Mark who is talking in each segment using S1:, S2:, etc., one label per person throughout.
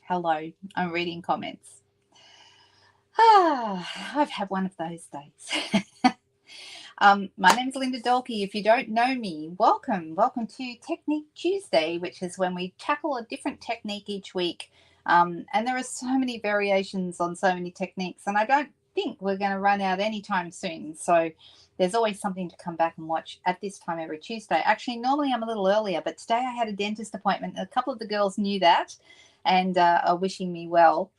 S1: Hello, I'm reading comments. I've had one of those days. My name is Linda Dolke. If you don't know me, welcome. Welcome to Technique Tuesday, which is when we tackle a different technique each week. And there are so many variations on so many techniques, and I don't think we're going to run out anytime soon. So there's always something to come back and watch at this time every Tuesday. Actually, normally I'm a little earlier, but today I had a dentist appointment. A couple of the girls knew that and are wishing me well.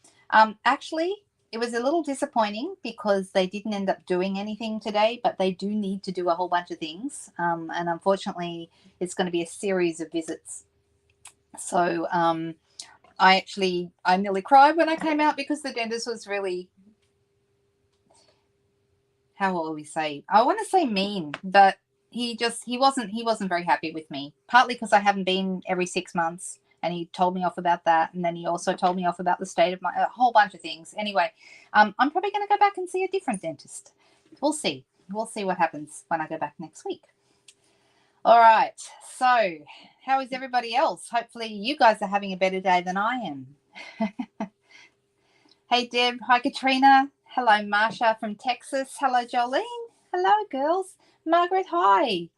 S1: Actually, it was a little disappointing because they didn't end up doing anything today, but they do need to do a whole bunch of things. And unfortunately, it's going to be a series of visits. So I nearly cried when I came out because the dentist was really, how will we say? I want to say mean, but he wasn't very happy with me. Partly because I haven't been every 6 months. And he told me off about that. And then he also told me off about the state of a whole bunch of things. Anyway, I'm probably going to go back and see a different dentist. We'll see. We'll see what happens when I go back next week. All right. So how is everybody else? Hopefully you guys are having a better day than I am. Hey, Deb. Hi, Katrina. Hello, Marsha from Texas. Hello, Jolene. Hello, girls. Margaret, hi.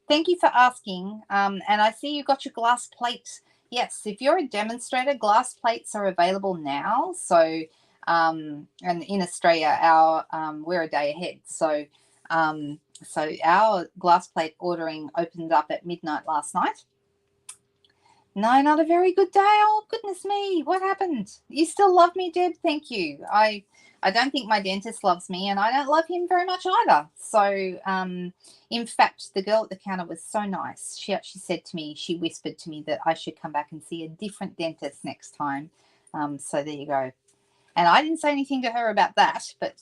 S1: Thank you for asking. And I see you got your glass plate. Yes, if you're a demonstrator, glass plates are available now. So, and in Australia, we're a day ahead. So our glass plate ordering opened up at midnight last night. No, not a very good day. Oh, goodness me. What happened? You still love me, Deb? Thank you. I don't think my dentist loves me, and I don't love him very much either. So, in fact, the girl at the counter was so nice. She actually said to me, she whispered to me that I should come back and see a different dentist next time. So there you go. And I didn't say anything to her about that, but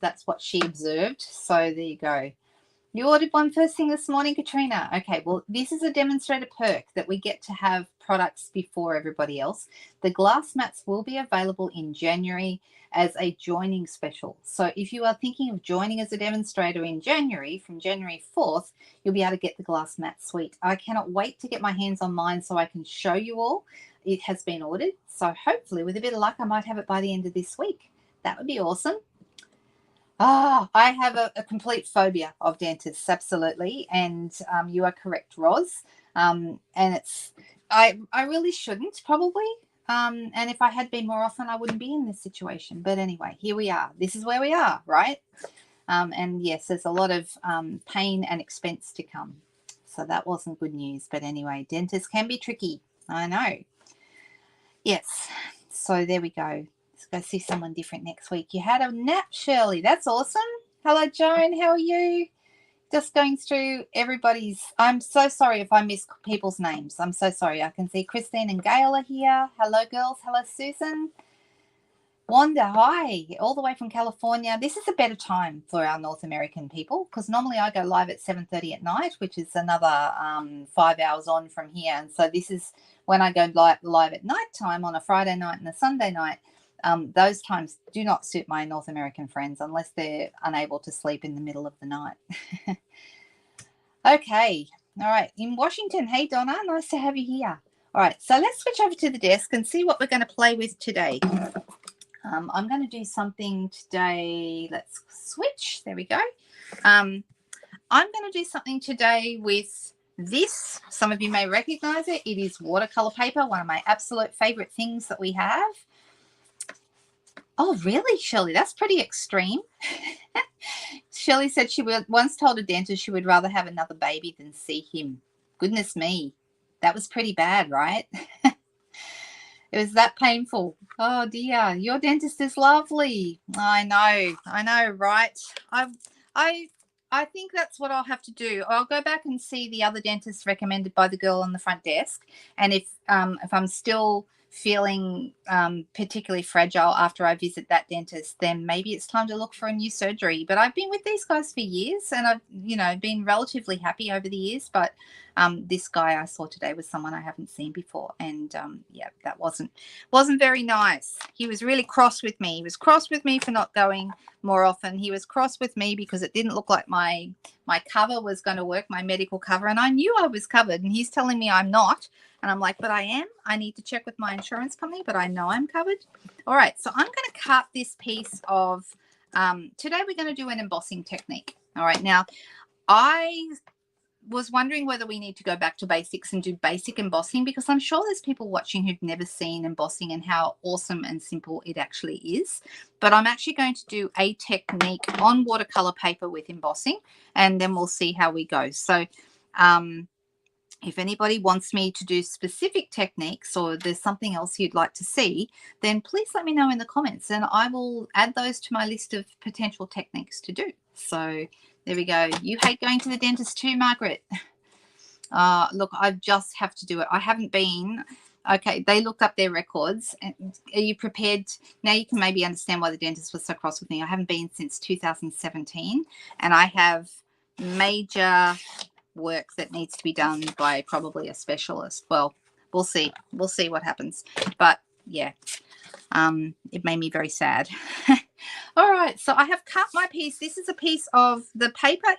S1: that's what she observed. So there you go. You ordered one first thing this morning, Katrina. Okay, well, this is a demonstrator perk that we get to have products before everybody else. The glass mats will be available in January as a joining special. So if you are thinking of joining as a demonstrator in January, from January 4th, you'll be able to get the glass mat suite. I cannot wait to get my hands on mine so I can show you all. It has been ordered. So hopefully, with a bit of luck, I might have it by the end of this week. That would be awesome. I have a complete phobia of dentists, absolutely. And you are correct, Roz. And I really shouldn't, probably. And if I had been more often, I wouldn't be in this situation. But anyway, here we are. This is where we are, right? And yes, there's a lot of pain and expense to come. So that wasn't good news. But anyway, dentists can be tricky. I know. Yes. So there we go. Go see someone different next week. You had a nap, Shirley. That's awesome. Hello, Joan. How are you? Just going through everybody's. I'm so sorry if I miss people's names. I'm so sorry. I can see Christine and Gail are here. Hello, girls. Hello, Susan. Wanda, hi. All the way from California. This is a better time for our North American people because normally I go live at 7:30 at night, which is another 5 hours on from here. And so this is when I go live at night time on a Friday night and a Sunday night. Those times do not suit my North American friends unless they're unable to sleep in the middle of the night. Okay. All right. In Washington. Hey, Donna. Nice to have you here. All right. So let's switch over to the desk and see what we're going to play with today. I'm going to do something today. Let's switch. There we go. I'm going to do something today with this. Some of you may recognize it. It is watercolor paper, one of my absolute favorite things that we have. Oh, really, Shirley? That's pretty extreme. Shirley said she once told a dentist she would rather have another baby than see him. Goodness me. That was pretty bad, right? It was that painful. Oh, dear. Your dentist is lovely. I know, right? I think that's what I'll have to do. I'll go back and see the other dentist recommended by the girl on the front desk. And if I'm still feeling particularly fragile after I visit that dentist, then maybe it's time to look for a new surgery. But I've been with these guys for years and I've been relatively happy over the years. But this guy I saw today was someone I haven't seen before. And yeah, that wasn't very nice. He was really cross with me. He was cross with me for not going more often. He was cross with me because it didn't look like my my cover was going to work, my medical cover, and I knew I was covered, and he's telling me I'm not. And I'm like, but I am. I need to check with my insurance company, but I know I'm covered. All right, so I'm going to cut this piece of, today we're going to do an embossing technique. All right, now I was wondering whether we need to go back to basics and do basic embossing, because I'm sure there's people watching who've never seen embossing and how awesome and simple it actually is. But I'm actually going to do a technique on watercolor paper with embossing, and then we'll see how we go. So if anybody wants me to do specific techniques, or there's something else you'd like to see, then please let me know in the comments, and I will add those to my list of potential techniques to do. So there we go. You hate going to the dentist too, Margaret. Look, I just have to do it. I haven't been. Okay, they looked up their records. Are you prepared? Now you can maybe understand why the dentist was so cross with me. I haven't been since 2017, and I have major work that needs to be done by probably a specialist. Well, we'll see. We'll see what happens. But yeah, it made me very sad. All right, so I have cut my piece. This is a piece of the paper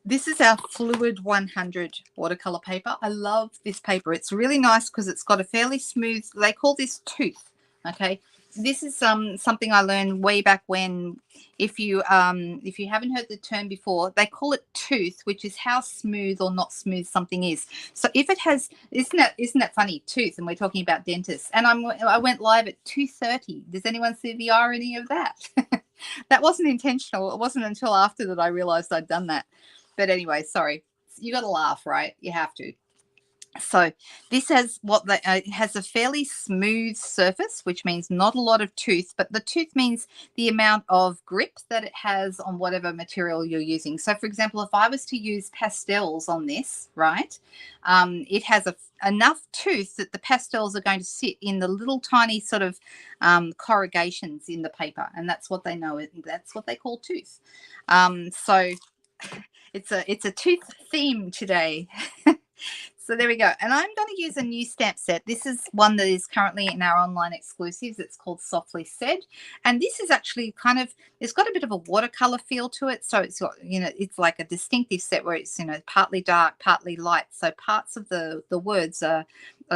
S1: this is our Fluid 100 watercolor paper. I love this paper. It's really nice because it's got a fairly smooth, they call this tooth. Okay, this is something I learned way back when. If you haven't heard the term before, they call it tooth, which is how smooth or not smooth something is. So if it has, isn't that funny, tooth, and we're talking about dentists, and I went live at 2:30. Does anyone see the irony of that? That wasn't intentional. It wasn't until after that I realized I'd done that. But anyway, sorry, you got to laugh, right? You have to. So this has it has a fairly smooth surface, which means not a lot of tooth, but the tooth means the amount of grip that it has on whatever material you're using. So for example, if I was to use pastels on this, right, it has enough tooth that the pastels are going to sit in the little tiny sort of corrugations in the paper, and that's what they know. That's what they call tooth. So it's a tooth theme today. So there we go. And I'm going to use a new stamp set. This is one that is currently in our online exclusives. It's called Softly Said. And this is actually kind of, it's got a bit of a watercolor feel to it. So it's got, it's like a distinctive set where it's, partly dark, partly light. So parts of the words are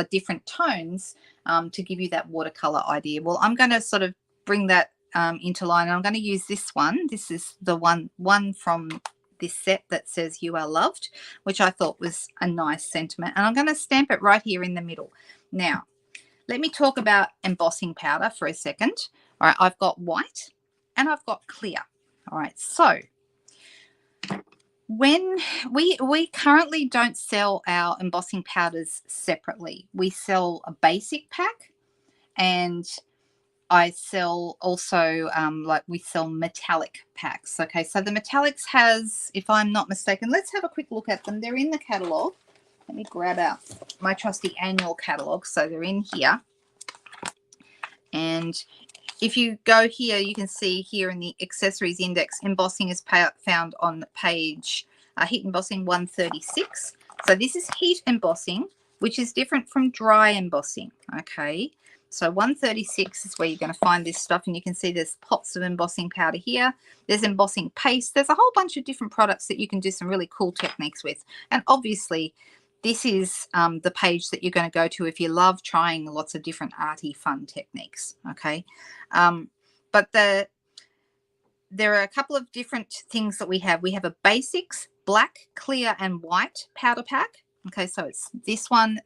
S1: different tones to give you that watercolor idea. Well, I'm going to sort of bring that into line. I'm going to use this one. This is the one from this set that says "You Are Loved," which I thought was a nice sentiment, and I'm going to stamp it right here in the middle. Now let me talk about embossing powder for a second. All right, I've got white and I've got clear. All right, so when we currently don't sell our embossing powders separately. We sell a basic pack, and I sell also, we sell metallic packs. Okay, so the metallics has, if I'm not mistaken, let's have a quick look at them. They're in the catalogue. Let me grab out my trusty annual catalogue. So they're in here. And if you go here, you can see here in the accessories index, embossing is found on page heat embossing 136. So this is heat embossing, which is different from dry embossing. Okay. So 136 is where you're going to find this stuff, and you can see there's pots of embossing powder here. There's embossing paste. There's a whole bunch of different products that you can do some really cool techniques with. And obviously, this is the page that you're going to go to if you love trying lots of different arty, fun techniques. Okay, but there are a couple of different things that we have. We have a basics, black, clear, and white powder pack. Okay, so it's this one,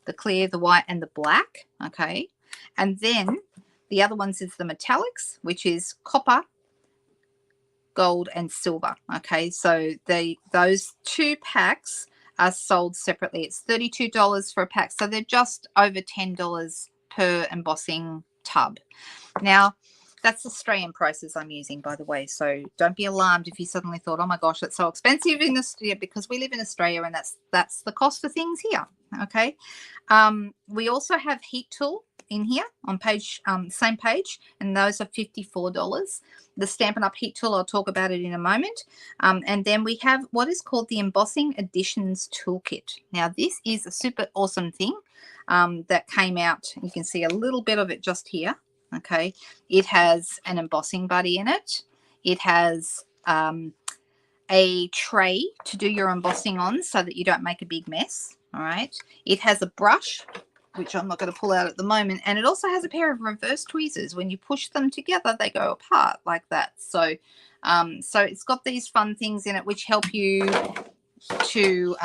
S1: the clear, the white, and the black. Okay, and then the other ones is the metallics, which is copper, gold, and silver. Okay, so those two packs are sold separately. It's $32 for a pack, so they're just over $10 per embossing tub. Now, that's Australian prices I'm using, by the way, so don't be alarmed if you suddenly thought, oh my gosh, that's so expensive in Australia, because we live in Australia, and that's the cost of things here. Okay, we also have heat tool in here on page same page, and those are $54. The Stampin' Up heat tool, I'll talk about it in a moment. And then we have what is called the Embossing Additions Toolkit. Now this is a super awesome thing that came out. You can see a little bit of it just here. Okay, it has an embossing buddy in it. It has a tray to do your embossing on so that you don't make a big mess. All right. It has a brush, which I'm not going to pull out at the moment. And it also has a pair of reverse tweezers. When you push them together, they go apart like that. So, so it's got these fun things in it which help you to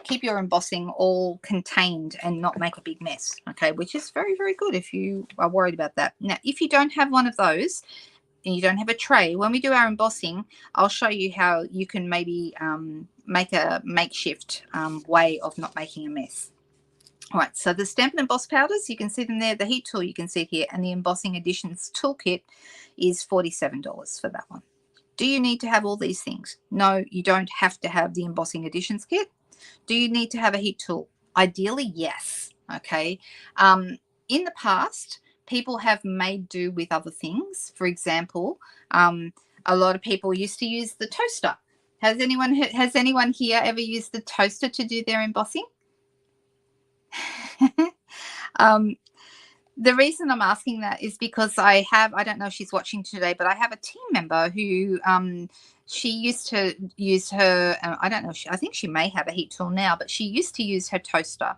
S1: keep your embossing all contained and not make a big mess. Okay, which is very, very good if you are worried about that. Now, if you don't have one of those and you don't have a tray, when we do our embossing, I'll show you how you can maybe make a makeshift way of not making a mess. All right, so the Stampin' Emboss powders, you can see them there. The heat tool, you can see it here. And the Embossing Editions toolkit is $47 for that one. Do you need to have all these things? No, you don't have to have the Embossing Editions kit. Do you need to have a heat tool? Ideally, yes. Okay. In the past, people have made do with other things. For example, a lot of people used to use the toaster. Has anyone here ever used the toaster to do their embossing? The reason I'm asking that is because I don't know if she's watching today, but I have a team member who she used to use her, I don't know, I think she may have a heat tool now, but she used to use her toaster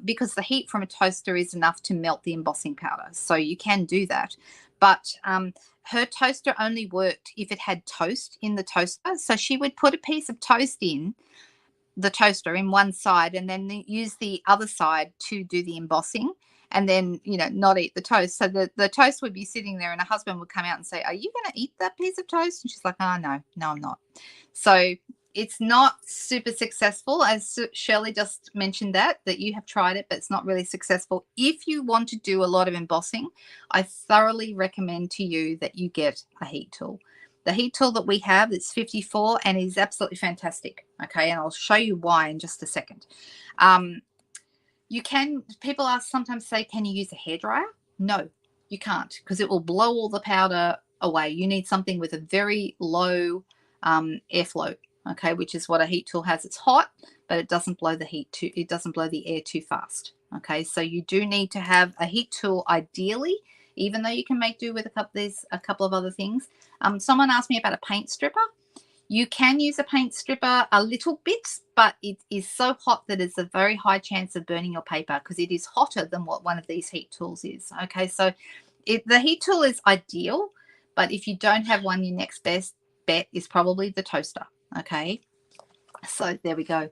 S1: because the heat from a toaster is enough to melt the embossing powder. So you can do that. But her toaster only worked if it had toast in the toaster. So she would put a piece of toast in the toaster in one side and then use the other side to do the embossing, and then, you know, not eat the toast. So the toast would be sitting there and her husband would come out and say, are you going to eat that piece of toast? And she's like, oh, no, I'm not. So it's not super successful, as Shirley just mentioned that you have tried it, but it's not really successful. If you want to do a lot of embossing, I thoroughly recommend to you that you get a heat tool. The heat tool that we have, it's $54 and is absolutely fantastic. Okay, and I'll show you why in just a second. People sometimes say, can you use a hairdryer? No, you can't, because it will blow all the powder away. You need something with a very low airflow, okay, which is what a heat tool has. It's hot, but it doesn't blow it doesn't blow the air too fast. Okay, so you do need to have a heat tool ideally, even though you can make do with a couple of other things. Someone asked me about a paint stripper. You can use a paint stripper a little bit, but it is so hot that it's a very high chance of burning your paper because it is hotter than what one of these heat tools is. Okay, so the heat tool is ideal, but if you don't have one, your next best bet is probably the toaster. Okay, so there we go.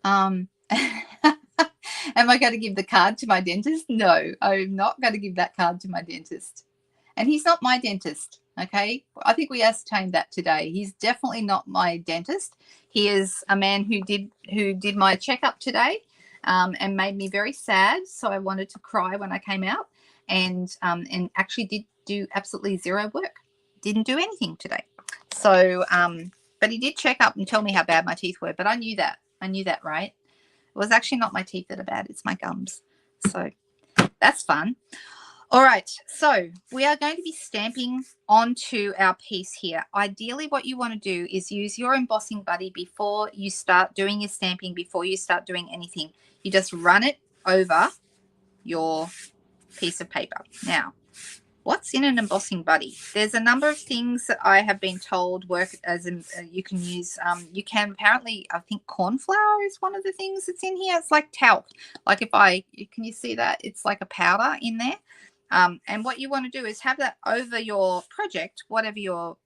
S1: Am I going to give the card to my dentist? No, I'm not going to give that card to my dentist. And he's not my dentist. Okay, I think we ascertained that today. He's definitely not my dentist. He is a man who did my checkup today and made me very sad. So I wanted to cry when I came out, and actually did do absolutely zero work. Didn't do anything today. So, but he did check up and tell me how bad my teeth were. But I knew that. Right? It was actually not my teeth that are bad. It's my gums. So that's fun. All right, so we are going to be stamping onto our piece here. Ideally, what you want to do is use your embossing buddy before you start doing your stamping, before you start doing anything. You just run it over your piece of paper. Now, what's in an embossing buddy? There's a number of things that I have been told work as you can use. You can apparently, I think corn flour is one of the things that's in here. It's like talc. Like can you see that? It's like a powder in there. And what you want to do is have that over your project, whatever you're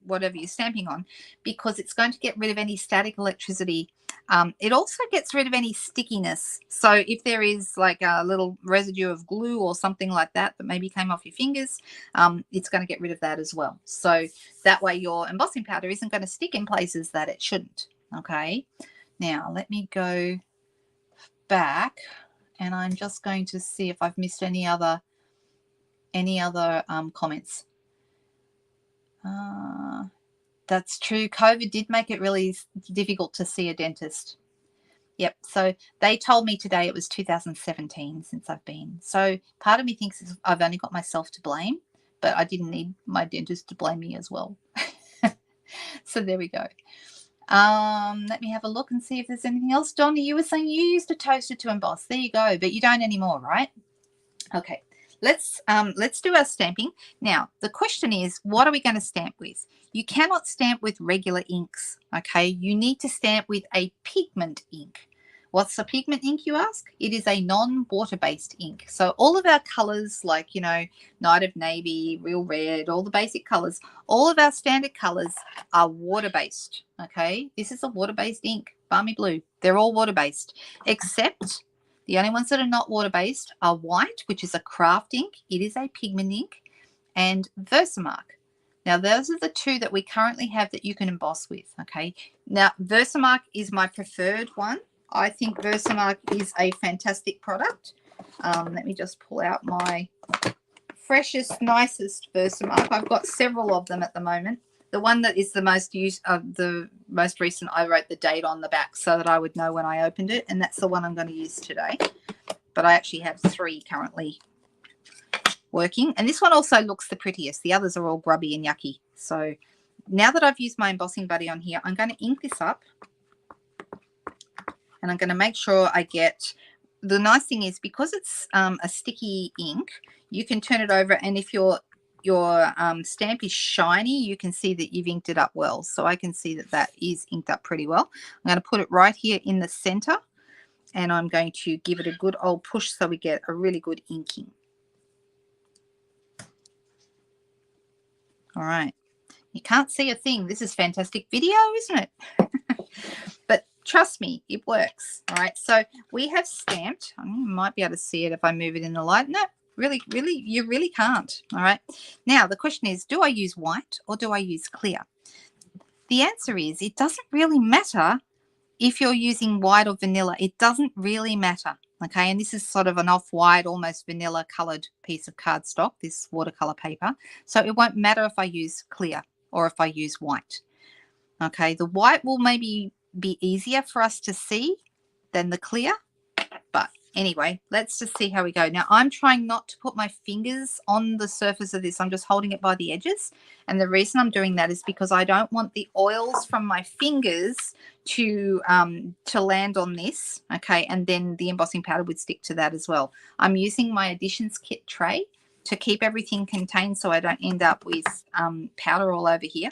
S1: stamping on, because it's going to get rid of any static electricity. It also gets rid of any stickiness. So if there is like a little residue of glue or something like that maybe came off your fingers, it's going to get rid of that as well. So that way your embossing powder isn't going to stick in places that it shouldn't. Okay. Now let me go back, and I'm just going to see if I've missed any other comments. That's true. COVID did make it really difficult to see a dentist. Yep. So they told me today it was 2017 since I've been. So part of me thinks I've only got myself to blame, but I didn't need my dentist to blame me as well. So there we go. Let me have a look and see if there's anything else. Donna, you were saying you used a toaster to emboss. There you go, but you don't anymore, right? Okay. let's do our stamping. Now, the question is, what are we going to stamp with? You cannot stamp with regular inks, okay? You need to stamp with a pigment ink. What's a pigment ink, you ask? It is a non-water-based ink. So all of our colors, like, you know, Night of Navy, Real Red, all the basic colors, all of our standard colors are water-based, okay? This is a water-based ink, Balmy Blue. They're all water-based, except the only ones that are not water-based are white, which is a craft ink. It is a pigment ink, and Versamark. Now, those are the two that we currently have that you can emboss with, okay? Now, Versamark is my preferred one. I think Versamark is a fantastic product. Let me just pull out my freshest, nicest Versamark. I've got several of them at the moment. The one that is the most used, the most recent, I wrote the date on the back so that I would know when I opened it, and that's the one I'm going to use today. But I actually have 3 currently working, and this one also looks the prettiest. The others are all grubby and yucky. So now that I've used my embossing buddy on here, I'm going to ink this up, and I'm going to make sure I get, the nice thing is because it's a sticky ink, you can turn it over, and if your stamp is shiny, you can see that you've inked it up well. So I can see that that is inked up pretty well. I'm going to put it right here in the center, and I'm going to give it a good old push so we get a really good inking. All right. You can't see a thing. This is fantastic video, isn't it? But trust me, it works. All right. So we have stamped. I might be able to see it if I move it in the light. No, really, you really can't. All right. Now, the question is, do I use white or do I use clear? The answer is it doesn't really matter if you're using white or vanilla. It doesn't really matter. Okay. And this is sort of an off-white, almost vanilla colored piece of cardstock, this watercolor paper. So it won't matter if I use clear or if I use white. Okay. The white will maybe be easier for us to see than the clear, but anyway, let's just see how we go. Now, I'm trying not to put my fingers on the surface of this. I'm just holding it by the edges, and the reason I'm doing that is because I don't want the oils from my fingers to land on this, okay, and then the embossing powder would stick to that as well. I'm using my additions kit tray to keep everything contained so I don't end up with powder all over here.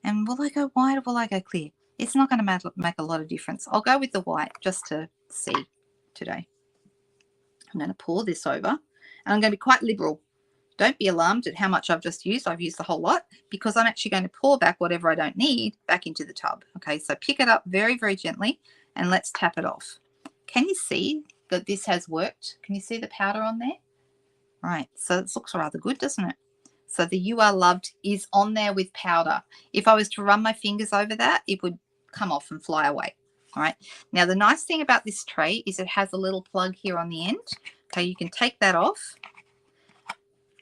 S1: And will I go white or will I go clear? It's not going to make a lot of difference. I'll go with the white just to see today. I'm going to pour this over, and I'm going to be quite liberal. Don't be alarmed at how much I've just used. I've used a whole lot because I'm actually going to pour back whatever I don't need back into the tub. Okay, so pick it up very, very gently, and let's tap it off. Can you see that this has worked? Can you see the powder on there? Right, so it looks rather good, doesn't it? So the You Are Loved is on there with powder. If I was to run my fingers over that, it would come off and fly away. All right. Now, the nice thing about this tray is it has a little plug here on the end. Okay, you can take that off,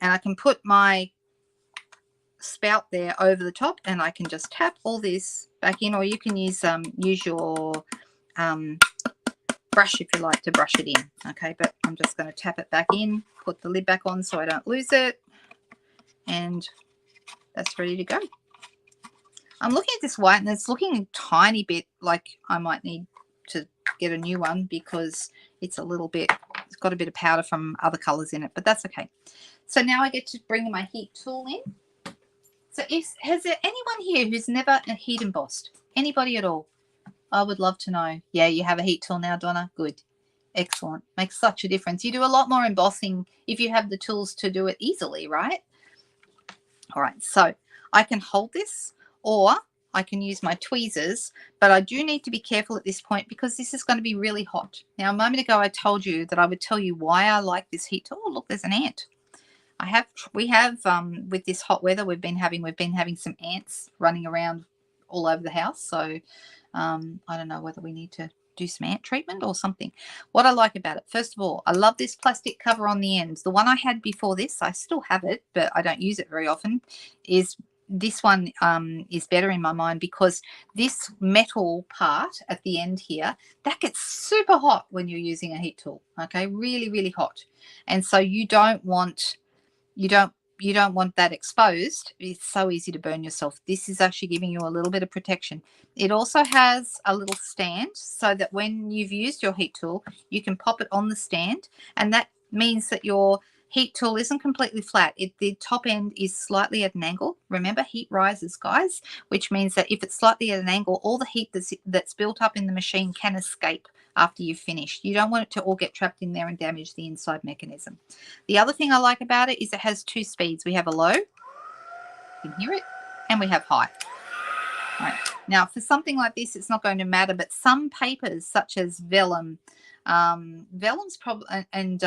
S1: and I can put my spout there over the top, and I can just tap all this back in, or you can use your brush if you like to brush it in. Okay, but I'm just going to tap it back in, put the lid back on so I don't lose it, and that's ready to go. I'm looking at this white, and it's looking a tiny bit like I might need to get a new one because it's a little bit, it's got a bit of powder from other colors in it, but that's okay. So now I get to bring my heat tool in. So has there anyone here who's never heat embossed? Anybody at all? I would love to know. Yeah, you have a heat tool now, Donna. Good. Excellent. Makes such a difference. You do a lot more embossing if you have the tools to do it easily, right? All right, so I can hold this, or I can use my tweezers, but I do need to be careful at this point because this is going to be really hot. Now, a moment ago, I told you that I would tell you why I like this heat tool. Oh, look, there's an ant. We have with this hot weather we've been having some ants running around all over the house. So I don't know whether we need to do some ant treatment or something. What I like about it, first of all, I love this plastic cover on the ends. The one I had before this, I still have it, but I don't use it very often, is this one is better in my mind because this metal part at the end here, that gets super hot when you're using a heat tool. Okay, really, really hot. And so you don't want that exposed. It's so easy to burn yourself. This is actually giving you a little bit of protection. It also has a little stand so that when you've used your heat tool, you can pop it on the stand, and that means that your heat tool isn't completely flat. The top end is slightly at an angle. Remember, heat rises, guys, which means that if it's slightly at an angle, all the heat that's built up in the machine can escape after you've finished. You don't want it to all get trapped in there and damage the inside mechanism. The other thing I like about it is it has two speeds. We have a low, you can hear it, and we have high. All right. Now, for something like this, it's not going to matter, but some papers, such as vellum, vellum's probably, and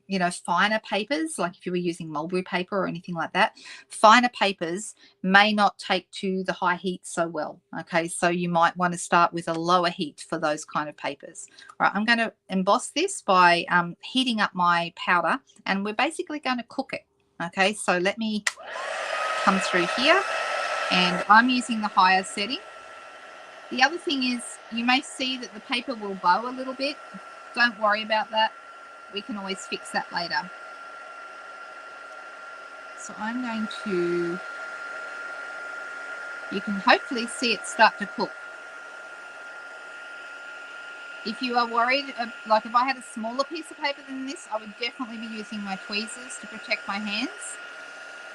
S1: you know, finer papers, like if you were using mulberry paper or anything like that, finer papers may not take to the high heat so well. Okay, so you might want to start with a lower heat for those kind of papers. All right, I'm going to emboss this by heating up my powder, and we're basically going to cook it. Okay, so let me come through here, and I'm using the higher setting. The other thing is, you may see that the paper will bow a little bit. Don't worry about that. We can always fix that later. So I'm going to, you can hopefully see it start to cook. If you are worried, like if I had a smaller piece of paper than this, I would definitely be using my tweezers to protect my hands.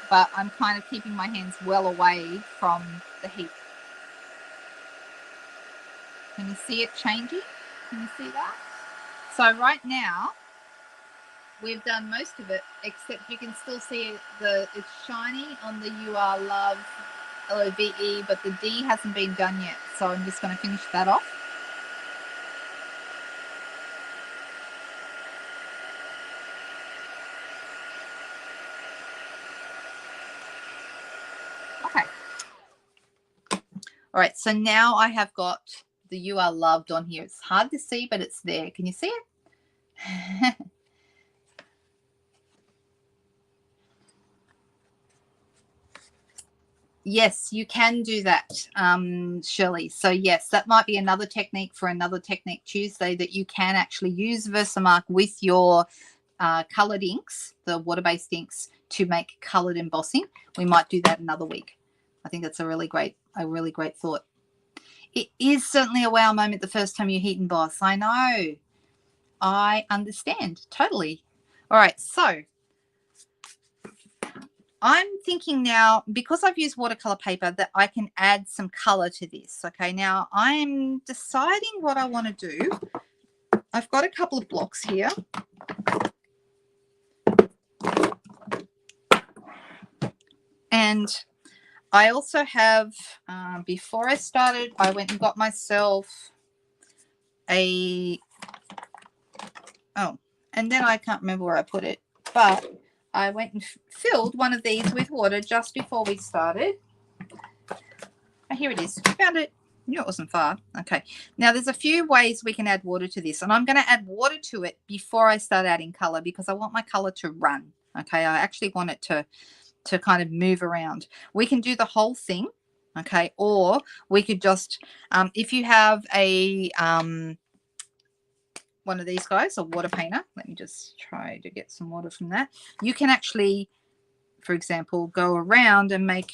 S1: But I'm kind of keeping my hands well away from the heat. Can you see it changing? Can you see that? So right now, we've done most of it, except you can still see it's shiny on the You Are Love LOVE, but the D hasn't been done yet. So I'm just going to finish that off. Okay. All right, so now I have got the You Are Loved on here. It's hard to see, but it's there. Can you see it? Yes, you can do that, Shirley. So yes, that might be another technique for another Technique Tuesday, that you can actually use Versamark with your coloured inks, the water-based inks, to make coloured embossing. We might do that another week. I think that's a really great thought. It is certainly a wow moment the first time you heat emboss. I know. I understand totally. All right, so I'm thinking now, because I've used watercolor paper, that I can add some color to this. Okay, now I'm deciding what I want to do. I've got a couple of blocks here. And I also have, before I started, I went and got myself and then I can't remember where I put it, but I went and filled one of these with water just before we started. Oh, here it is. Found it. Knew it wasn't far. Okay. Now there's a few ways we can add water to this, and I'm going to add water to it before I start adding color, because I want my color to run. Okay. I actually want it to kind of move around. We can do the whole thing. Okay. Or we could just, if you have a, one of these guys, a water painter, let me just try to get some water from that. You can actually, for example, go around and make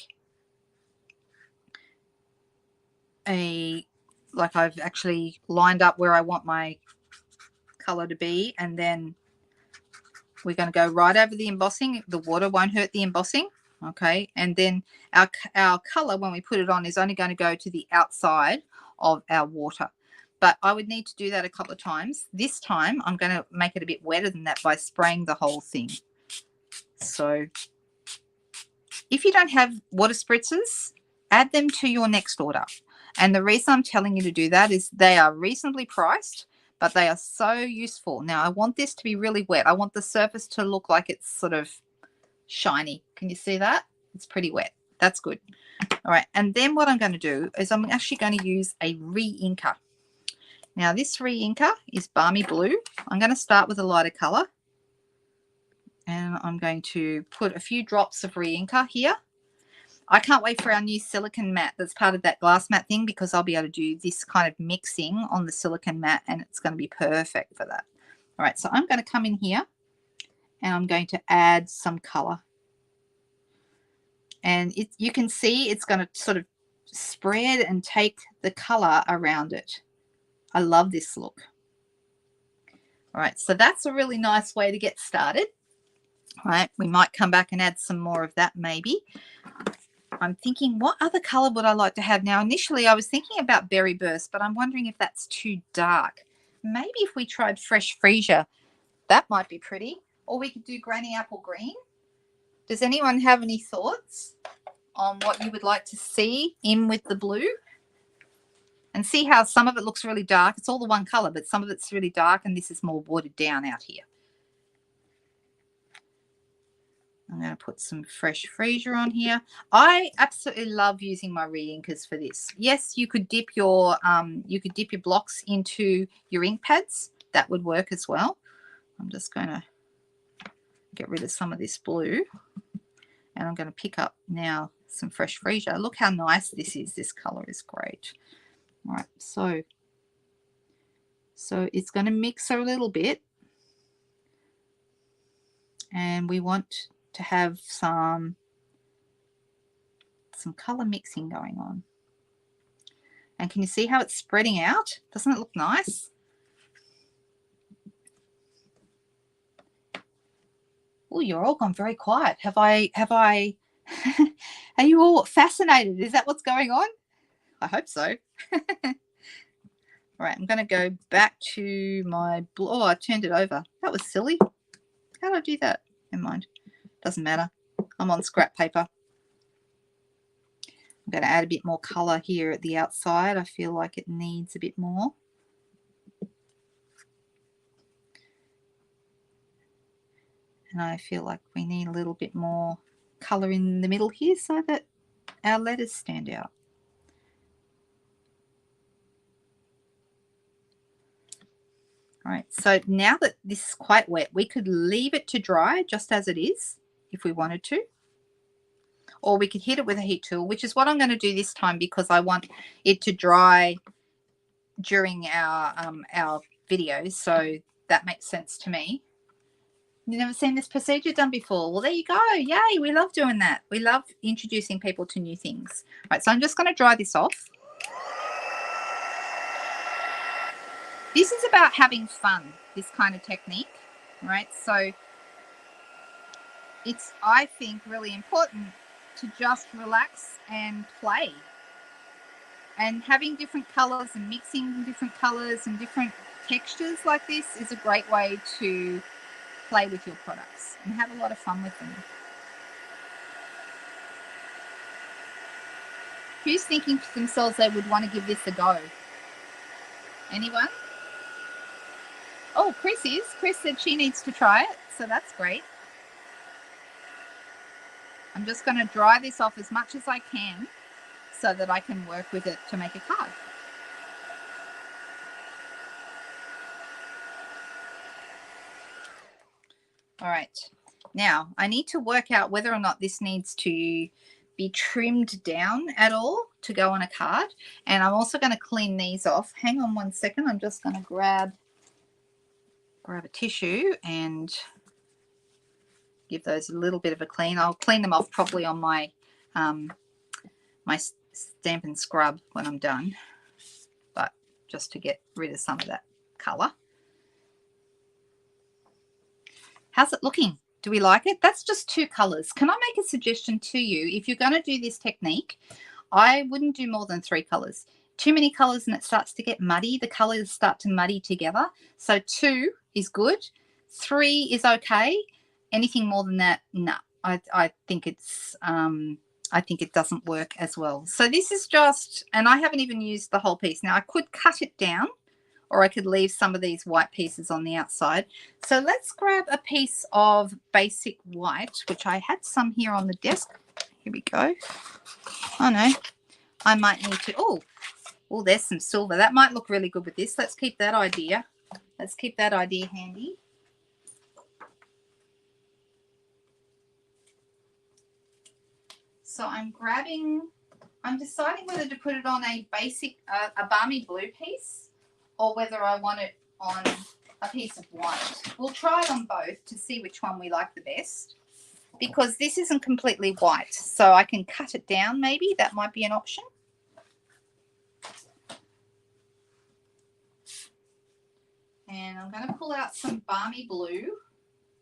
S1: like I've actually lined up where I want my color to be, and then we're going to go right over the embossing. The water won't hurt the embossing. Okay, and then our color, when we put it on, is only going to go to the outside of our water. But I would need to do that a couple of times. This time I'm going to make it a bit wetter than that by spraying the whole thing. So if you don't have water spritzers, add them to your next order. And the reason I'm telling you to do that is they are reasonably priced, but they are so useful. Now, I want this to be really wet. I want the surface to look like it's sort of shiny. Can you see that? It's pretty wet. That's good. All right. And then what I'm going to do is I'm actually going to use a re-inker. Now, this re-inker is Balmy Blue. I'm going to start with a lighter color. And I'm going to put a few drops of re-inker here. I can't wait for our new silicone mat that's part of that glass mat thing, because I'll be able to do this kind of mixing on the silicone mat, and it's going to be perfect for that. All right, so I'm going to come in here and I'm going to add some color. And you can see it's going to sort of spread and take the color around it. I love this look. All right, so that's a really nice way to get started. Right, we might come back and add some more of that maybe. I'm thinking, what other color would I like to have? Now, initially I was thinking about Berry Burst, but I'm wondering if that's too dark. Maybe if we tried Fresh Freesia, that might be pretty. Or we could do Granny Apple Green. Does anyone have any thoughts on what you would like to see in with the blue? And see how some of it looks really dark. It's all the one color, but some of it's really dark, and this is more watered down out here. I'm going to put some Fresh Freesia on here. I absolutely love using my re-inkers for this. Yes, you could dip your blocks into your ink pads. That would work as well. I'm just going to get rid of some of this blue, and I'm going to pick up now some Fresh Freesia. Look how nice this is. This color is great. All right, so it's going to mix a little bit, and we want to have some color mixing going on. And can you see how it's spreading out? Doesn't it look nice? Oh, you're all gone very quiet. Have I are you all fascinated? Is that what's going on? I hope so. All right, I'm going to go back to my blue. Oh, I turned it over. That was silly. How did I do that? Never mind. Doesn't matter. I'm on scrap paper. I'm going to add a bit more color here at the outside. I feel like it needs a bit more. And I feel like we need a little bit more color in the middle here so that our letters stand out. All right, so now that this is quite wet, we could leave it to dry just as it is if we wanted to. Or we could hit it with a heat tool, which is what I'm going to do this time because I want it to dry during our videos. So that makes sense to me. You've never seen this procedure done before? Well, there you go. Yay, we love doing that. We love introducing people to new things. All right, so I'm just going to dry this off. This is about having fun, this kind of technique, right? So it's, I think, really important to just relax and play. And having different colors and mixing different colors and different textures like this is a great way to play with your products and have a lot of fun with them. Who's thinking to themselves they would want to give this a go? Anyone? Oh, Chris is. Chris said she needs to try it, so that's great. I'm just going to dry this off as much as I can so that I can work with it to make a card. All right, now I need to work out whether or not this needs to be trimmed down at all to go on a card. And I'm also going to clean these off. Hang on one second. I'm just going to grab a tissue and give those a little bit of a clean. I'll clean them off probably on my my Stampin' Scrub when I'm done, but just to get rid of some of that color. How's it looking? Do we like it? That's just 2 colors. Can I make a suggestion to you? If you're going to do this technique, I wouldn't do more than 3 colors. Too many colors and it starts to get muddy. The colors start to muddy together. So 2 is good. 3 is okay. Anything more than that, no. I think it's I think it doesn't work as well. So this is just, and I haven't even used the whole piece. Now I could cut it down, or I could leave some of these white pieces on the outside. So let's grab a piece of basic white, which I had some here on the desk. Here we go. Oh no, I might need to, oh, there's some silver. That might look really good with this. Let's keep that idea. Let's keep that idea handy. So I'm deciding whether to put it on a basic, a balmy blue piece, or whether I want it on a piece of white. We'll try it on both to see which one we like the best, because this isn't completely white, so I can cut it down maybe. That might be an option. And I'm going to pull out some balmy blue.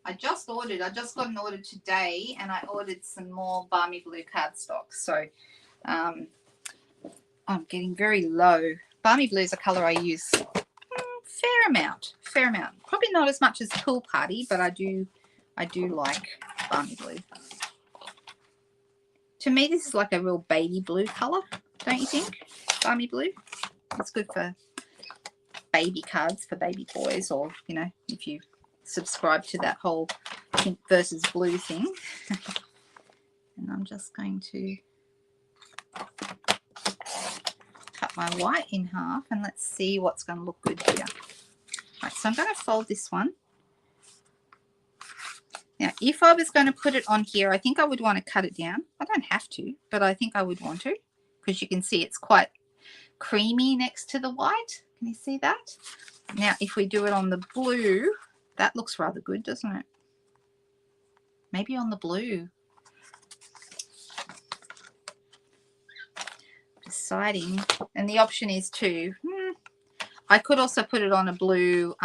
S1: I just got an order today, and I ordered some more Balmy Blue cardstock. So I'm getting very low. Balmy Blue is a color I use fair amount. Probably not as much as Pool Party, but I do like Balmy Blue. To me, this is like a real baby blue color, don't you think? Balmy Blue. It's good for baby cards for baby boys, or, you know, if you subscribe to that whole pink versus blue thing. And I'm just going to cut my white in half, and let's see what's going to look good here. Right, so I'm going to fold this one. Now, if I was going to put it on here, I think I would want to cut it down. I don't have to, but I think I would want to, because you can see it's quite creamy next to the white. Can you see that? Now, if we do it on the blue, that looks rather good, doesn't it? Maybe on the blue. Deciding. And the option is to, I could also put it on a blue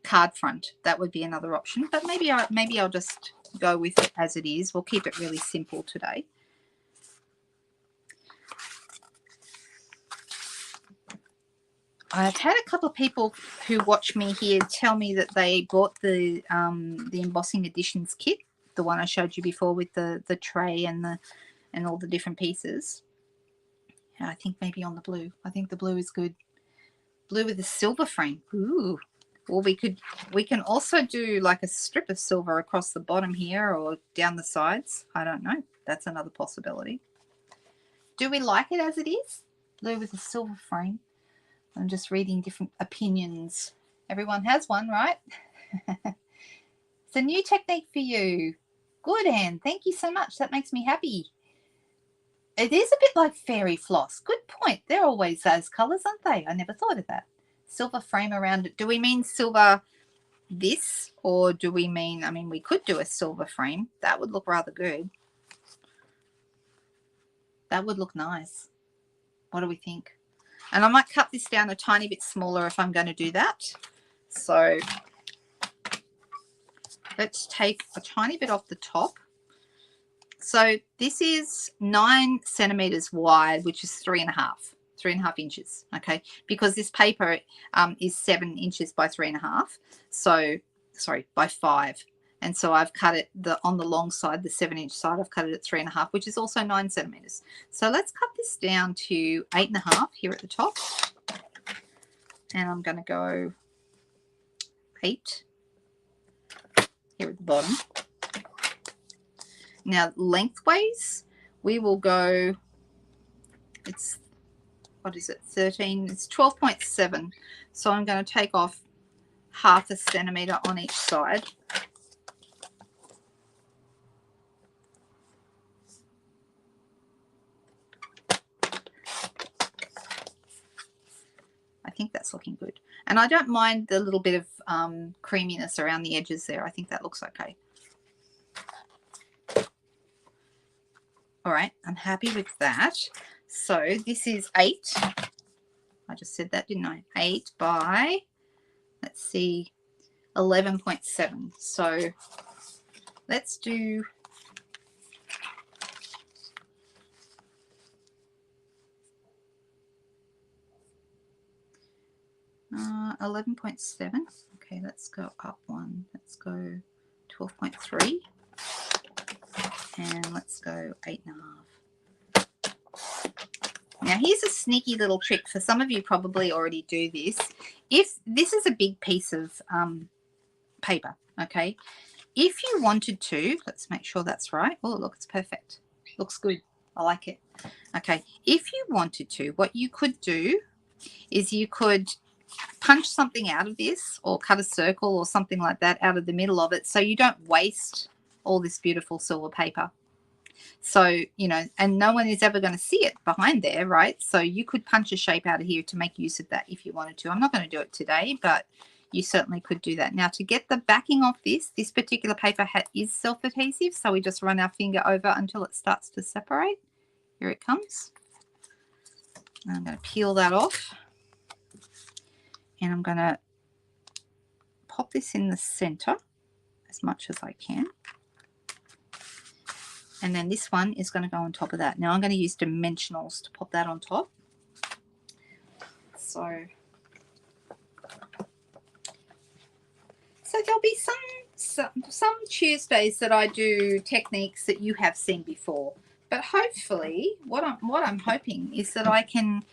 S1: card front. That would be another option. But maybe I'll just go with it as it is. We'll keep it really simple today. I've had a couple of people who watch me here tell me that they bought the Embossing Editions kit, the one I showed you before with the tray and all the different pieces. And I think maybe on the blue. I think the blue is good. Blue with a silver frame. Ooh. Or we can also do like a strip of silver across the bottom here or down the sides. I don't know. That's another possibility. Do we like it as it is? Blue with a silver frame. I'm just reading different opinions. Everyone has one, right? It's a new technique for you. Good, Anne. Thank you so much. That makes me happy. It is a bit like fairy floss. Good point. They're always those colours, aren't they? I never thought of that. Silver frame around it. Do we mean silver this, or do we mean, I mean, we could do a silver frame. That would look rather good. That would look nice. What do we think? And I might cut this down a tiny bit smaller if I'm going to do that. So let's take a tiny bit off the top. So this is 9 centimeters wide, which is 3.5 inches. Okay, because this paper is 7 inches by 3.5. So sorry, by 5. And so I've cut it on the long side, the 7-inch side, I've cut it at 3.5, which is also 9 centimeters. So let's cut this down to 8.5 here at the top. And I'm going to go 8 here at the bottom. Now, lengthways, we will go, it's, what is it, 13, it's 12.7. So I'm going to take off 0.5 centimeter on each side. I think that's looking good. And I don't mind the little bit of creaminess around the edges there. I think that looks okay. All right, I'm happy with that. So this is 8. I just said that, didn't I? 8 by, let's see, 11.7. So let's do 11.7. Okay, let's go up one. Let's go 12.3. And let's go 8.5. Now, here's a sneaky little trick. For some of you probably already do this. If this is a big piece of paper, okay, if you wanted to, let's make sure that's right. Oh, look, it's perfect. Looks good. I like it. Okay, if you wanted to, what you could do is you could punch something out of this or cut a circle or something like that out of the middle of it so you don't waste all this beautiful silver paper. So, you know, and no one is ever going to see it behind there, right? So you could punch a shape out of here to make use of that if you wanted to. I'm not going to do it today, but you certainly could do that. Now, to get the backing off this particular paper is self-adhesive, so we just run our finger over until it starts to separate. Here it comes. And I'm going to peel that off. And I'm going to pop this in the center. as much as I can. And then this one is going to go on top of that. Now I'm going to use dimensionals to pop that on top. So there'll be some Tuesdays that I do techniques that you have seen before. But hopefully, what I'm hoping is that I can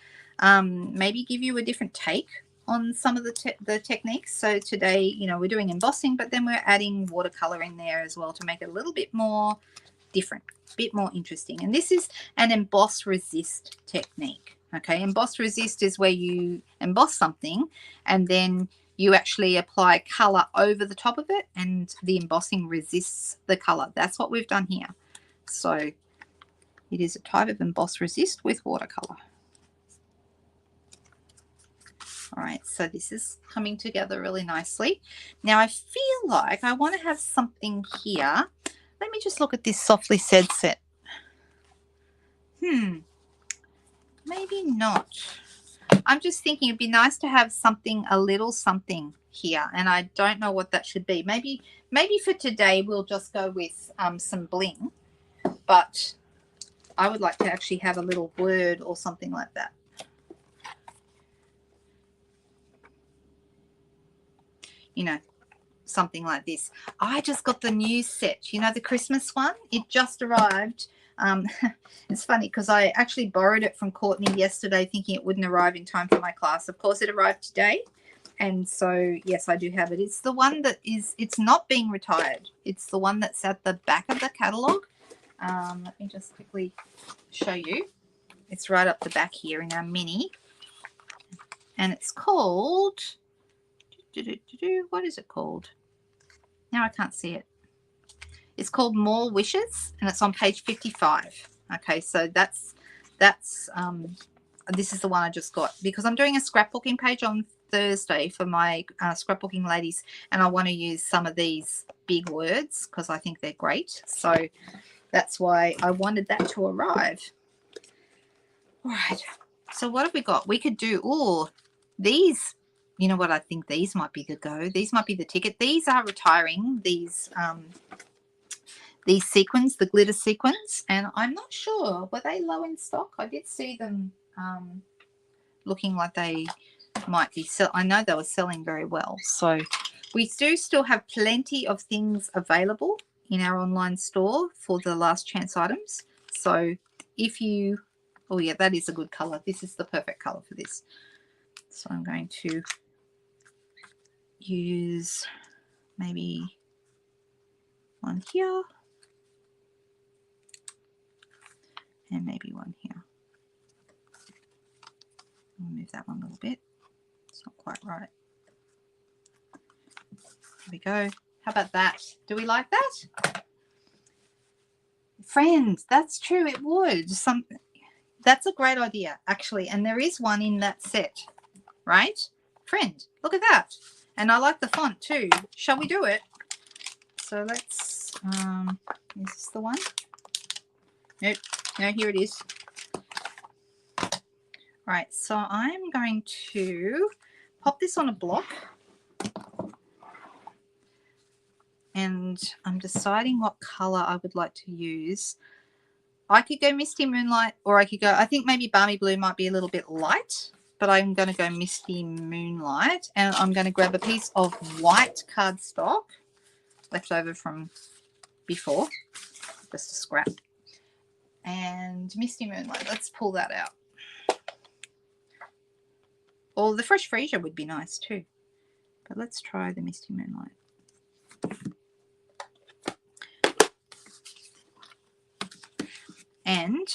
S1: maybe give you a different take on some of the techniques. So today, you know, we're doing embossing, but then we're adding watercolor in there as well to make it a little bit more different, a bit more interesting. And this is an emboss resist technique. Okay, emboss resist is where you emboss something and then you actually apply color over the top of it, and the embossing resists the color. That's what we've done here. So it is a type of emboss resist with watercolor. All right, so this is coming together really nicely. Now I feel like I want to have something here. Let me just look at this Softly Said set. Maybe not. I'm just thinking it'd be nice to have something, a little something here, and I don't know what that should be. Maybe for today we'll just go with some bling, but I would like to actually have a little word or something like that. You know, something like this. I just got the new set, you know, the Christmas one. It just arrived. It's funny because I actually borrowed it from Courtney yesterday thinking it wouldn't arrive in time for my class. Of course it arrived today, and so yes, I do have it. It's the one that is, it's not being retired. It's the one that's at the back of the catalogue. Let me just quickly show you. It's right up the back here in our mini, and it's called, what is it called? Now I can't see it. It's called More Wishes, and it's on page 55. Okay, so this is the one I just got because I'm doing a scrapbooking page on Thursday for my scrapbooking ladies, and I want to use some of these big words because I think they're great. So that's why I wanted that to arrive. All right, so what have we got? We could do, these, you know what, I think these might be the go. These might be the ticket. These are retiring, these sequins, the glitter sequins, and I'm not sure, were they low in stock? I did see them looking like they might be I know they were selling very well. So we do still have plenty of things available in our online store for the last chance items. So if you, oh yeah, that is a good color. This is the perfect color for this. So I'm going to use maybe one here. And maybe one here. I'll move that one a little bit. It's not quite right. There we go. How about that? Do we like that? Friends, that's true. It would. That's a great idea, actually. And there is one in that set, right? Friend, look at that. And I like the font too. Shall we do it? So let's, is this the one? Nope. No, here it is. Right, so I'm going to pop this on a block, and I'm deciding what color I would like to use. I could go Misty Moonlight, or I could go, I think maybe Balmy Blue might be a little bit light, but I'm going to go Misty Moonlight, and I'm going to grab a piece of white cardstock left over from before, just a scrap. And Misty Moonlight, let's pull that out. Or the Fresh Freesia would be nice too. But let's try the Misty Moonlight. And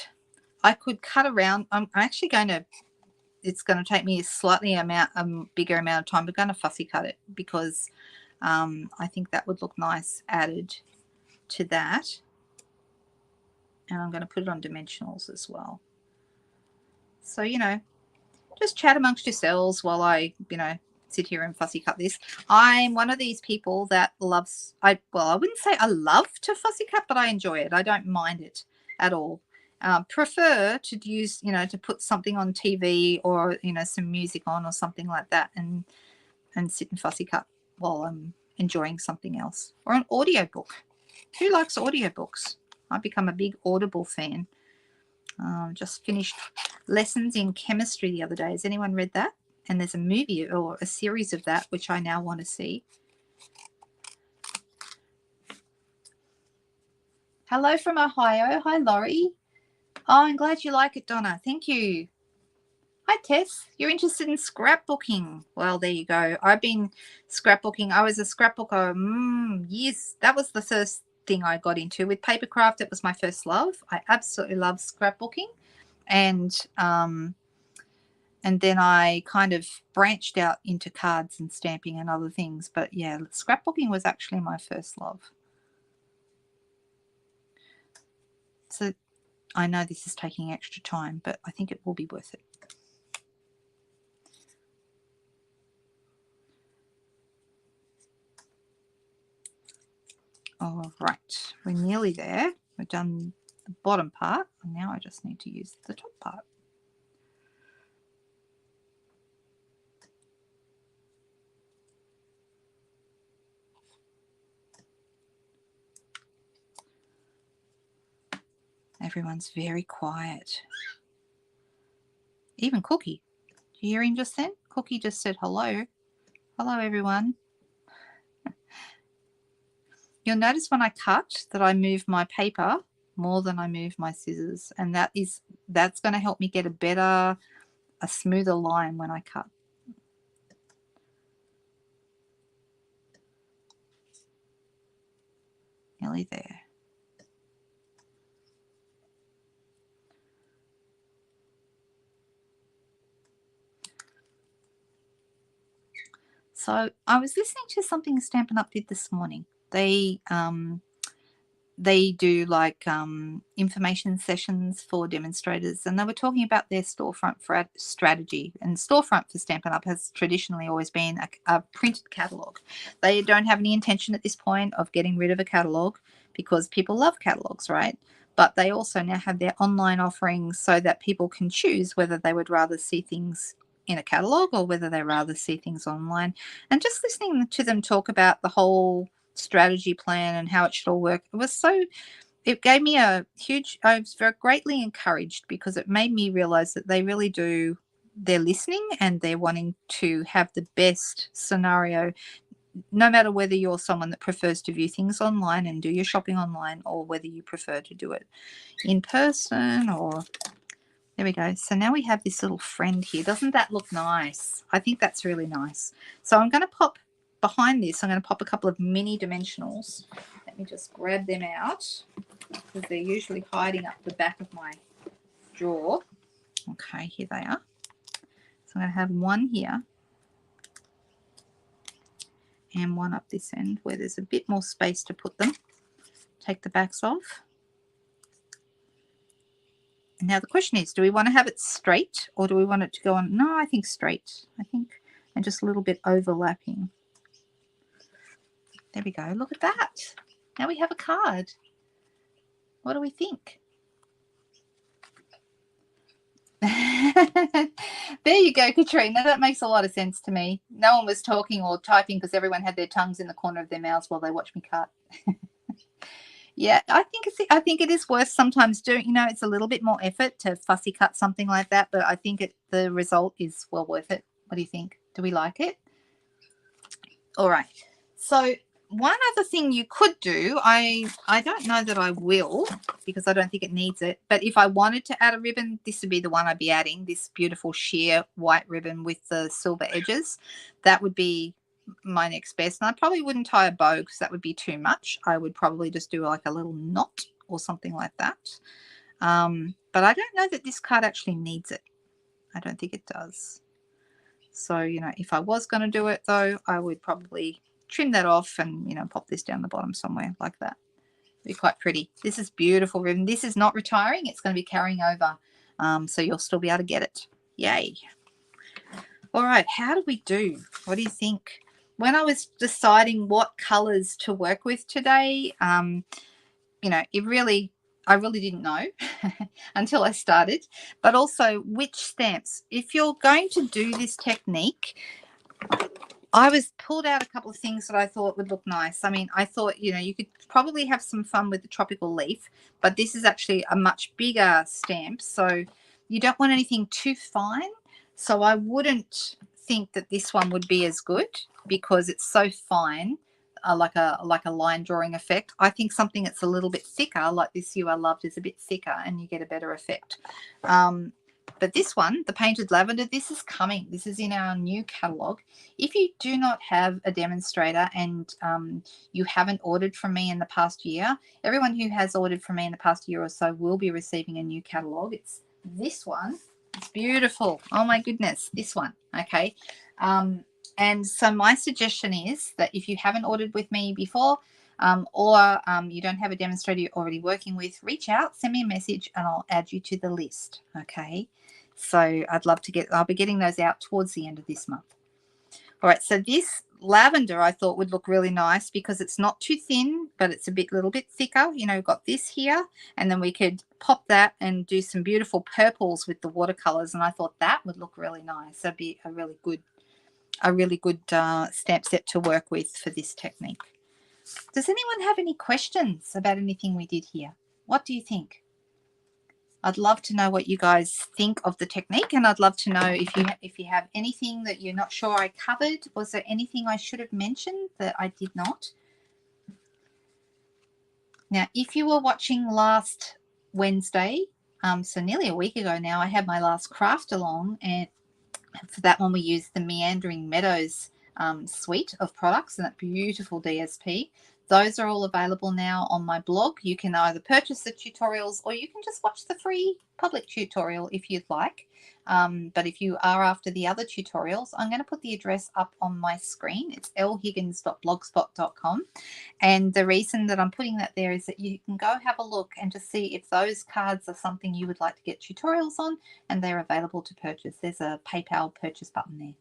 S1: I could cut around. I'm actually going to, it's going to take me a bigger amount of time. We're going to fussy cut it because I think that would look nice added to that. And I'm going to put it on dimensionals as well. So, you know, just chat amongst yourselves while I, you know, sit here and fussy cut this. I'm one of these people that loves, I wouldn't say I love to fussy cut, but I enjoy it. I don't mind it at all. Prefer to use, you know, to put something on TV or, you know, some music on or something like that and sit and fussy cut while I'm enjoying something else. Or an audiobook. Who likes audiobooks? I've become a big Audible fan. Just finished Lessons in Chemistry the other day. Has anyone read that? And there's a movie or a series of that, which I now want to see. Hello from Ohio. Hi, Laurie. Oh, I'm glad you like it, Donna. Thank you. Hi, Tess. You're interested in scrapbooking. Well, there you go. I've been scrapbooking. I was a scrapbooker years. That was the first thing I got into. With papercraft, it was my first love. I absolutely love scrapbooking. And then I kind of branched out into cards and stamping and other things. But yeah, scrapbooking was actually my first love. So I know this is taking extra time, but I think it will be worth it. All right, we're nearly there. We've done the bottom part, and now I just need to use the top part. Everyone's very quiet. Even Cookie. Did you hear him just then? Cookie just said hello. Hello, everyone. You'll notice when I cut that I move my paper more than I move my scissors, and that's going to help me get a smoother line when I cut. Nearly there. So I was listening to something Stampin' Up did this morning. They do like information sessions for demonstrators, and they were talking about their storefront strategy. And storefront for Stampin' Up has traditionally always been a printed catalogue. They don't have any intention at this point of getting rid of a catalogue because people love catalogues, right? But they also now have their online offerings so that people can choose whether they would rather see things in a catalogue or whether they rather see things online. And just listening to them talk about the whole strategy plan and how it should all work, it gave me a huge, I was very greatly encouraged because it made me realize that they really do, they're listening and they're wanting to have the best scenario, no matter whether you're someone that prefers to view things online and do your shopping online, or whether you prefer to do it in person. Or there we go. So now we have this little friend here. Doesn't that look nice? I think that's really nice. So I'm going to pop behind this. I'm going to pop a couple of mini dimensionals. Let me just grab them out because they're usually hiding up the back of my drawer. Okay, here they are. So I'm going to have one here and one up this end where there's a bit more space to put them. Take the backs off. Now the question is, do we want to have it straight or do we want it to go on? No, I think straight. And just a little bit overlapping. There we go. Look at that. Now we have a card. What do we think? There you go, Katrina. That makes a lot of sense to me. No one was talking or typing because everyone had their tongues in the corner of their mouths while they watched me cut. Yeah, I think it is worth sometimes doing. It's a little bit more effort to fussy cut something like that, but I think the result is well worth it. What do you think? Do we like it? All right. So one other thing you could do, I don't know that I will because I don't think it needs it, but if I wanted to add a ribbon, this would be the one I'd be adding, this beautiful sheer white ribbon with the silver edges. That would be my next best. And I probably wouldn't tie a bow because that would be too much. I would probably just do like a little knot or something like that. But I don't know that this card actually needs it. I don't think it does. So, if I was going to do it though, I would probably trim that off and, pop this down the bottom somewhere like that. It'd be quite pretty. This is beautiful ribbon. This is not retiring. It's going to be carrying over. So you'll still be able to get it. Yay. All right. How do we do? What do you think? When I was deciding what colors to work with today, I really didn't know until I started, but also which stamps. If you're going to do this technique, I was pulled out a couple of things that I thought would look nice. I mean, I thought, you know, you could probably have some fun with the tropical leaf, but this is actually a much bigger stamp. So you don't want anything too fine. So I wouldn't think that this one would be as good because it's so fine, like a line drawing effect. I think something that's a little bit thicker, like this You Are Loved, is a bit thicker and you get a better effect. But this one, the Painted Lavender, this is coming. This is in our new catalogue. If you do not have a demonstrator and you haven't ordered from me in the past year, everyone who has ordered from me in the past year or so will be receiving a new catalogue. It's this one. It's beautiful. Oh my goodness, this one. Okay. And so my suggestion is that if you haven't ordered with me before, or you don't have a demonstrator you're already working with, reach out, send me a message, and I'll add you to the list. Okay. So I'd love to I'll be getting those out towards the end of this month. All right. So this lavender I thought would look really nice because it's not too thin, but it's a little bit thicker. You know, we've got this here, and then we could pop that and do some beautiful purples with the watercolors. And I thought that would look really nice. That'd be a really good stamp set to work with for this technique. Does anyone have any questions about anything we did here? What do you think? I'd love to know what you guys think of the technique, and I'd love to know if you have anything that you're not sure I covered. Was there anything I should have mentioned that I did not? Now, if you were watching last Wednesday, so nearly a week ago now, I had my last craft along, and for that one we used the Meandering Meadows suite of products and that beautiful DSP. Those are all available now on my blog. You can either purchase the tutorials or you can just watch the free public tutorial if you'd like. But if you are after the other tutorials, I'm going to put the address up on my screen. It's lhiggins.blogspot.com. And the reason that I'm putting that there is that you can go have a look and just see if those cards are something you would like to get tutorials on, and they're available to purchase. There's a PayPal purchase button there.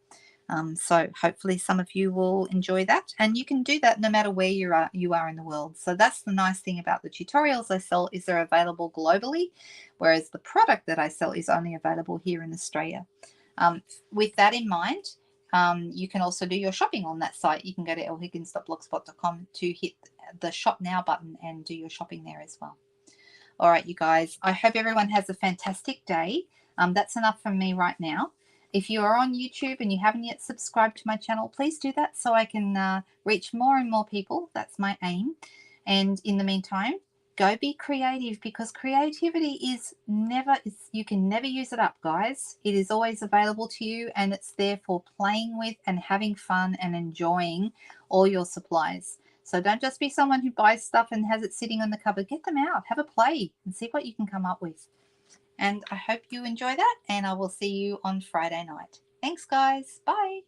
S1: So hopefully some of you will enjoy that, and you can do that no matter where you are in the world. So that's the nice thing about the tutorials I sell, is they're available globally, whereas the product that I sell is only available here in Australia. With that in mind, you can also do your shopping on that site. You can go to lhiggins.blogspot.com to hit the shop now button and do your shopping there as well. All right, you guys, I hope everyone has a fantastic day. That's enough from me right now. If you are on YouTube and you haven't yet subscribed to my channel, please do that so I can reach more and more people. That's my aim. And in the meantime, go be creative, because creativity is you can never use it up, guys. It is always available to you, and it's there for playing with and having fun and enjoying all your supplies. So don't just be someone who buys stuff and has it sitting on the cupboard. Get them out, have a play, and see what you can come up with. And I hope you enjoy that, and I will see you on Friday night. Thanks, guys. Bye.